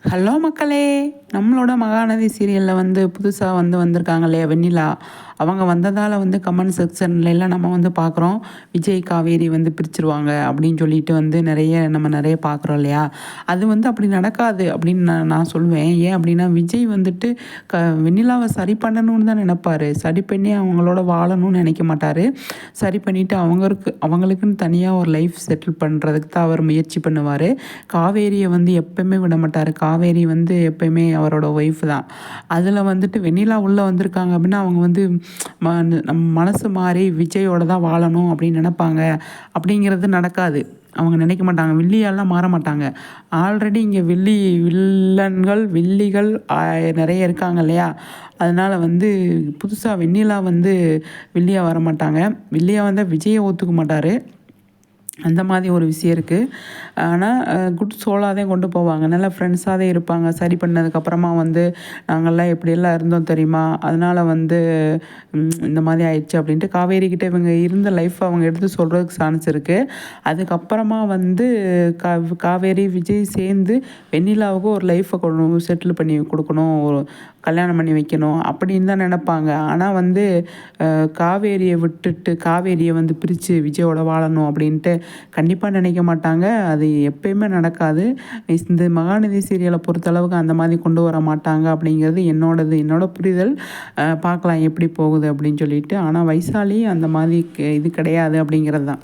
Hello மக்களே! நம்மளோட மகாநதி சீரியல்ல புதுசா வந்திருக்காங்க இல்லையா வெண்ணிலா. அவங்க வந்ததால கமெண்ட் செக்ஷன்லலாம் நம்ம பார்க்குறோம். விஜய், காவேரி பிரிச்சுருவாங்க அப்படின்னு சொல்லிட்டு நெறைய பார்க்குறோம் இல்லையா? அது அப்படி நடக்காது அப்படின்னு நான் சொல்லுவேன். ஏன் அப்படின்னா, விஜய் வெண்ணிலாவ சரி பண்ணணும்னு தான் நெனைப்பாரு. சரி பண்ணி அவங்களோட வாழணும்னு நெனைக்க மாட்டாரு. சரி பண்ணிட்டு அவங்களுக்குன்னு தனியா ஒரு லைஃப் செட்டில் பண்றதுக்கு தான் அவர் முயற்சி பண்ணுவாரு. காவேரிய எப்பவுமே விட மாட்டாரு. காவேரி எப்பயுமே அவரோட ஒய்ஃப் தான். அதில வெண்ணிலா உள்ள வந்திருக்காங்க அப்படின்னா, அவங்க நம்ம மனசு மாறி விஜயோட தான் வாழணும் அப்படின்னு நெனைப்பாங்க. அப்படிங்கிறது நடக்காது. அவங்க நினைக்க மாட்டாங்க. வில்லியாலாம் மாற மாட்டாங்க. ஆல்ரெடி இங்க வில்லன்கள், வில்லிகள் நெறைய இருக்காங்க இல்லையா? அதனால புதுசா வெண்ணிலா வில்லியா வரமாட்டாங்க. வில்லியா வந்தா விஜய ஒத்துக்க மாட்டாரு. அந்த மாதிரி ஒரு விஷயம் இருக்குது. ஆனால் குட் சோலாக தான் கொண்டு போவாங்க. நல்லா ஃப்ரெண்ட்ஸாக தான் இருப்பாங்க. சரி பண்ணதுக்கப்புறமா நாங்கள்லாம் எப்படியெல்லாம் இருந்தோம் தெரியுமா? அதனால் இந்த மாதிரி ஆயிடுச்சு அப்படின்ட்டு காவேரிக்கிட்ட இவங்க இருந்த லைஃப்பை அவங்க எடுத்து சொல்கிறதுக்கு சான்ஸ் இருக்குது. அதுக்கப்புறமா காவேரி, விஜய் சேர்ந்து வெண்ணிலாவுக்கு ஒரு லைஃப்பை செட்டில் பண்ணி கொடுக்கணும், ஒரு கல்யாணம் பண்ணி வைக்கணும் அப்படின்னு தான் நினப்பாங்க. ஆனால் காவேரியை விட்டுட்டு காவேரியை பிரித்து விஜயோட வாழணும் அப்படின்ட்டு கண்டிப்பாக நினைக்க மாட்டாங்க. அது எப்பயுமே நடக்காது. இந்த மகாநதி சீரியலை பொறுத்தளவுக்கு அந்த மாதிரி கொண்டு வர மாட்டாங்க அப்படிங்கிறது என்னோட புரிதல். பார்க்கலாம் எப்படி போகுது அப்படின்னு சொல்லிட்டு. ஆனால் வைசாலி அந்த மாதிரி இது கிடையாது அப்படிங்கிறது தான்.